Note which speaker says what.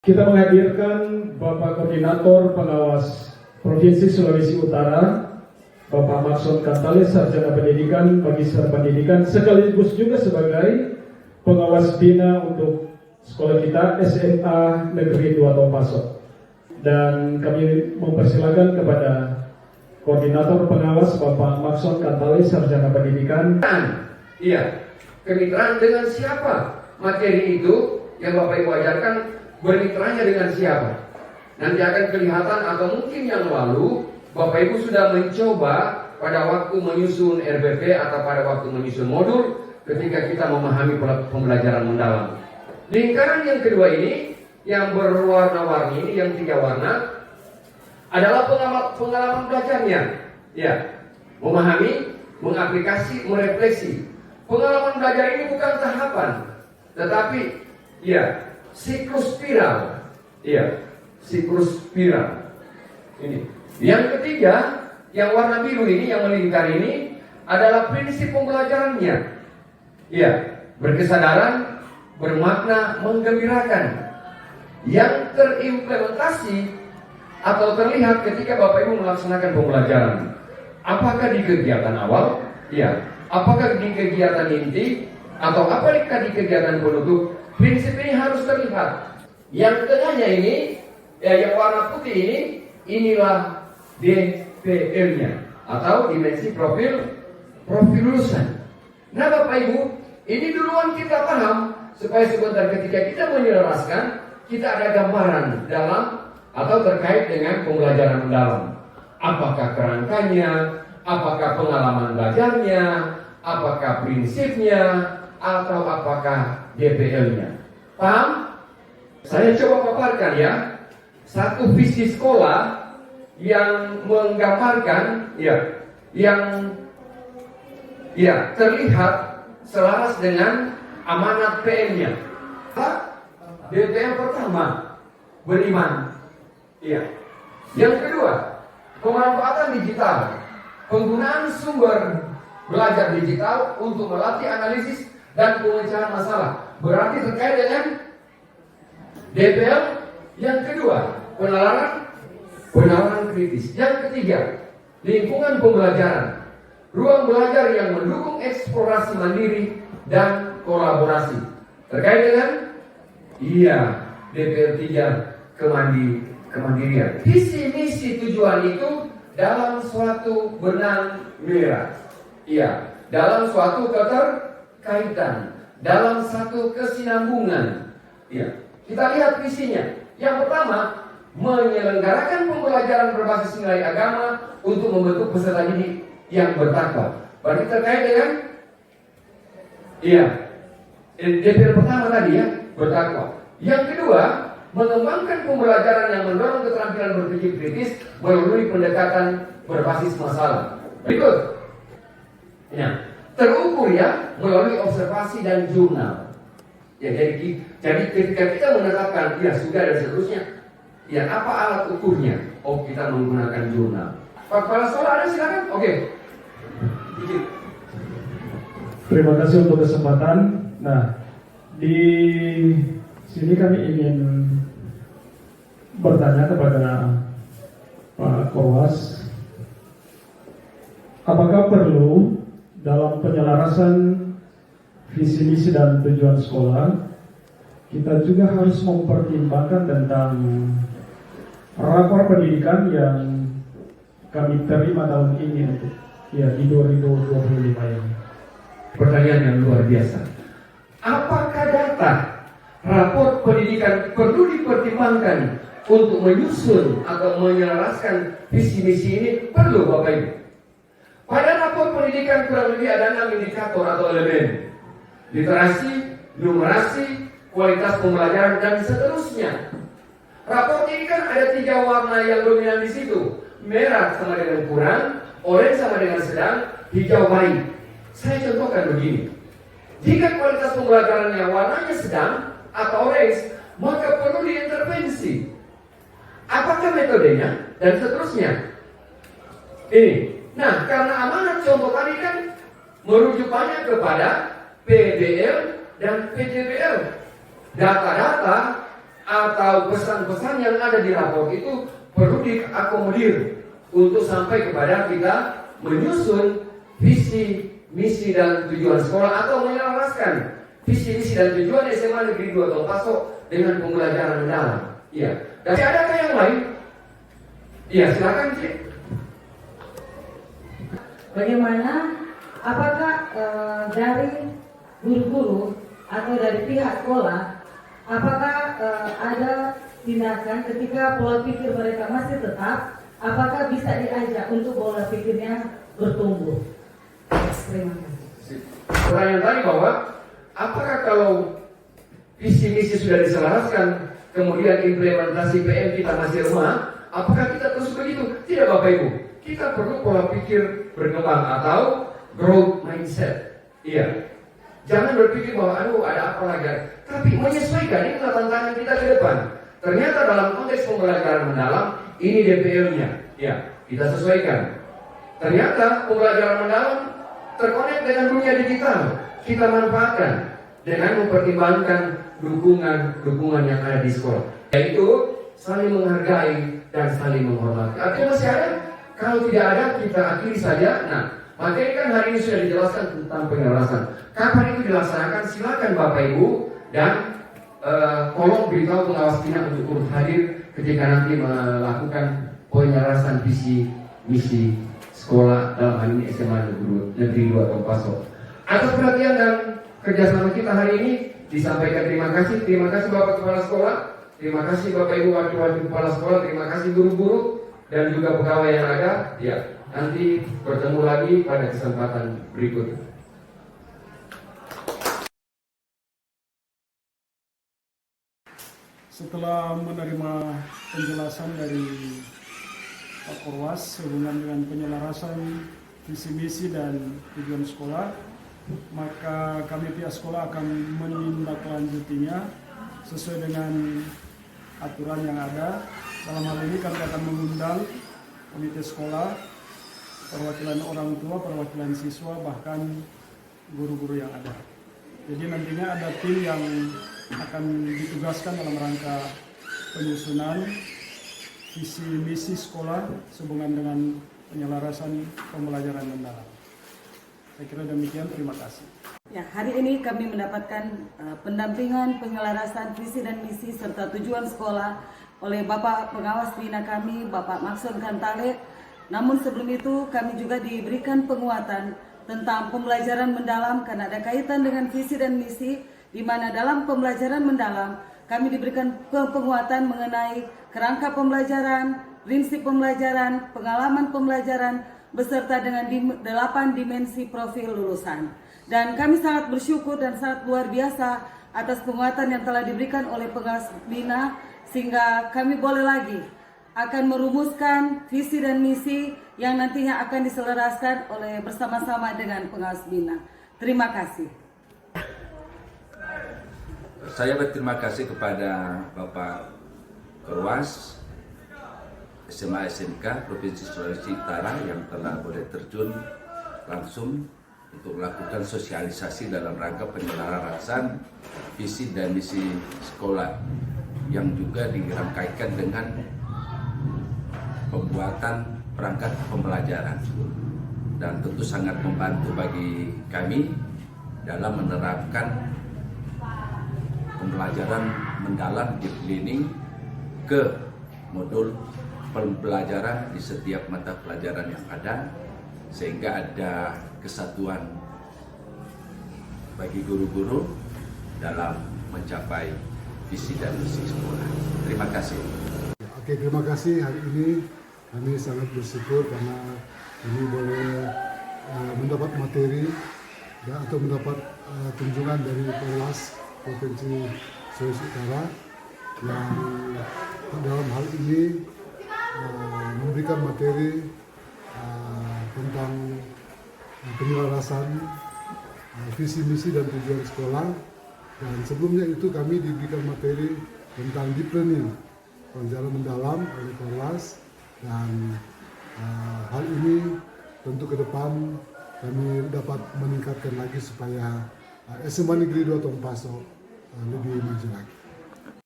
Speaker 1: Kita menghadirkan Bapak Koordinator Pengawas Provinsi Sulawesi Utara, Bapak Maxon Kantale, Sarjana Pendidikan, Magister Pendidikan, sekaligus juga sebagai pengawas bina untuk sekolah kita SMA Negeri 2 Tompaso. Dan kami mempersilakan kepada Koordinator Pengawas Bapak Maxon Kantale, Sarjana Pendidikan.
Speaker 2: Iya, kemitraan dengan siapa? Materi itu yang Bapak Ibu ajarkan, bermitranya dengan siapa? Nanti akan kelihatan, atau mungkin yang lalu Bapak Ibu sudah mencoba pada waktu menyusun RBP atau pada waktu menyusun modul ketika kita memahami pembelajaran mendalam. Lingkaran yang kedua ini, yang berwarna-warni ini, yang 3 warna, adalah pengalaman belajarnya. Ya, memahami, mengaplikasi, merefleksi. Pengalaman belajar ini bukan tahapan, tetapi ya, siklus spiral. Iya, siklus spiral. Ini. Yang ketiga, yang warna biru ini, yang melingkar ini, adalah prinsip pembelajarannya. Iya, berkesadaran, bermakna, menggembirakan. Yang terimplementasi atau terlihat ketika Bapak Ibu melaksanakan pembelajaran. Apakah di kegiatan awal? Iya. Apakah di kegiatan inti? Atau apakah di kegiatan penutup? Prinsip ini harus terlihat. Yang tengahnya ini, ya, yang warna putih ini, inilah DPL-nya atau dimensi profil lulusan. Nah Bapak Ibu, ini duluan kita paham supaya sebentar ketika kita menyelaraskan, kita ada gambaran dalam atau terkait dengan pembelajaran mendalam. Apakah kerangkanya, apakah pengalaman belajarnya, apakah prinsipnya, atau apakah DPL-nya. Paham? Saya coba paparkan ya, satu visi sekolah yang menggambarkan yang terlihat selaras dengan amanat PM-nya. DPL pertama, beriman. Iya. Yang kedua, pemanfaatan digital, penggunaan sumber belajar digital untuk melatih analisis dan pemecahan masalah. Berarti terkait dengan DPL. Yang kedua, penalaran kritis. Yang ketiga, lingkungan pembelajaran, ruang belajar yang mendukung eksplorasi mandiri dan kolaborasi. Terkait dengan DPL 3, kemandirian. Visi misi tujuan itu dalam suatu benang merah. Iya, dalam suatu keterkaitan, dalam satu kesinambungan. Iya. Kita lihat visinya. Yang pertama, menyelenggarakan pembelajaran berbasis nilai agama untuk membentuk peserta didik yang bertakwa. Berarti terkait dengan DPL pertama tadi ya, bertakwa. Yang kedua, mengembangkan pembelajaran yang mendorong keterampilan berpikir kritis melalui pendekatan berbasis masalah. Berikut. Ya, terukur ya melalui observasi dan jurnal. Ya, jadi ketika kita menetapkan sudah dan seterusnya, apa alat ukurnya? Oh, kita menggunakan jurnal. Pak Kepala Sekolah ada, silakan. Oke.
Speaker 1: Terima kasih untuk kesempatan. Nah, di sini kami ingin bertanya kepada Pak Kowas, apakah perlu dalam penyelarasan visi misi dan tujuan sekolah kita juga harus mempertimbangkan tentang rapor pendidikan yang kami terima tahun ini di 2025 ini.
Speaker 2: Pertanyaan yang luar biasa. Apakah data rapor pendidikan perlu dipertimbangkan untuk menyusun atau menyelaraskan visi misi ini? Perlu Bapak Ibu. Pada rapor pendidikan kurang lebih ada 6 indikator atau elemen. Literasi, numerasi, kualitas pembelajaran, dan seterusnya. Rapor ini kan ada 3 warna yang dominan di situ. Merah sama dengan kurang, oranye sama dengan sedang, hijau baik. Saya contohkan begini. Jika kualitas pembelajarannya warnanya sedang atau orange, maka perlu diintervensi. Apakah metodenya dan seterusnya? Ini. Nah, karena amanat contoh tadi kan merujuk banyak kepada PDL dan PJBL. Data-data atau pesan-pesan yang ada di rapor itu perlu diakomodir untuk sampai kepada kita menyusun visi, misi dan tujuan sekolah atau menyelaraskan visi, misi dan tujuan SMA Negeri 2 Tongpaso dengan pembelajaran mendalam. Iya. Dan adakah yang lain? Iya, silakan Cik.
Speaker 3: Bagaimana? Apakah dari guru-guru atau dari pihak sekolah, apakah ada tindakan ketika pola pikir mereka masih tetap, apakah bisa diajak untuk pola pikirnya bertumbuh? Terima kasih.
Speaker 2: Pertanyaan tadi bahwa apakah kalau visi misi sudah diselaraskan, kemudian implementasi PM kita masih lemah, apakah kita terus begitu? Tidak Bapak Ibu. Kita perlu pola pikir berkembang atau growth mindset. Iya. Jangan berpikir bahwa aduh ada apa lagi. Tapi menyesuaikan ini tantangan kita ke depan. Ternyata dalam konteks pembelajaran mendalam ini DPL-nya. Ya, kita sesuaikan. Ternyata pembelajaran mendalam terkonek dengan dunia digital. Kita manfaatkan dengan mempertimbangkan dukungan yang ada di sekolah. Yaitu saling menghargai dan saling menghormati. Artinya masih ada? Kalau tidak ada, kita akhiri saja. Nah, materi kan hari ini sudah dijelaskan tentang penyelarasan. Kapan itu dilaksanakan? Silakan Bapak Ibu dan tolong beritahu pengawas bina untuk turut hadir ketika nanti melakukan penyelarasan visi misi sekolah dalam hal ini SMA Negeri 2 Tongpaso. Atas perhatian dan kerjasama kita hari ini disampaikan terima kasih. Terima kasih Bapak Kepala Sekolah, terima kasih Bapak Ibu Wakil-Wakil Kepala Sekolah, terima kasih guru-guru dan juga pegawai yang ada. Ya, nanti bertemu lagi pada kesempatan berikut.
Speaker 4: Setelah menerima penjelasan dari Pak Korwas sehubungan dengan penyelarasan visi misi dan tujuan sekolah, maka kami pihak sekolah akan menindaklanjutinya sesuai dengan aturan yang ada. Dalam hal ini kami akan mengundang komite sekolah, perwakilan orang tua, perwakilan siswa, bahkan guru-guru yang ada. Jadi nantinya ada tim yang akan ditugaskan dalam rangka penyusunan visi misi sekolah sehubungan dengan penyelarasan pembelajaran mendalam. Saya kira demikian, terima kasih.
Speaker 3: Ya, hari ini kami mendapatkan pendampingan penyelarasan visi dan misi serta tujuan sekolah oleh Bapak Pengawas Bina kami, Bapak Maxon Kantale. Namun sebelum itu kami juga diberikan penguatan tentang pembelajaran mendalam karena ada kaitan dengan visi dan misi, di mana dalam pembelajaran mendalam kami diberikan penguatan mengenai kerangka pembelajaran, prinsip pembelajaran, pengalaman pembelajaran, beserta dengan 8 dimensi profil lulusan. Dan kami sangat bersyukur dan sangat luar biasa atas penguatan yang telah diberikan oleh Pengawas Bina, sehingga kami boleh lagi akan merumuskan visi dan misi yang nantinya akan diselaraskan oleh bersama-sama dengan Pengawas Bina. Terima kasih.
Speaker 5: Saya berterima kasih kepada Bapak Korwas SMA SMK Provinsi Sulawesi Utara yang telah boleh terjun langsung untuk melakukan sosialisasi dalam rangka penyelarasan visi dan misi sekolah yang juga dirangkaikan dengan pembuatan perangkat pembelajaran, dan tentu sangat membantu bagi kami dalam menerapkan pembelajaran mendalam deep learning ke modul pembelajaran di setiap mata pelajaran yang ada, sehingga ada kesatuan bagi guru-guru dalam mencapai visi dan misi sekolah. Terima kasih.
Speaker 6: Oke, terima kasih. Hari ini kami sangat bersyukur karena kami boleh mendapat materi atau mendapat kunjungan dari Polres Provinsi Sulawesi Utara yang dalam hal ini memberikan materi tentang penyelarasan visi misi dan tujuan sekolah, dan sebelumnya itu kami diberikan materi tentang deep learning pelajaran mendalam oleh Polres, dan hal ini tentu ke depan kami dapat meningkatkan lagi supaya SMA Negeri 2 Tongpaso lebih maju lagi.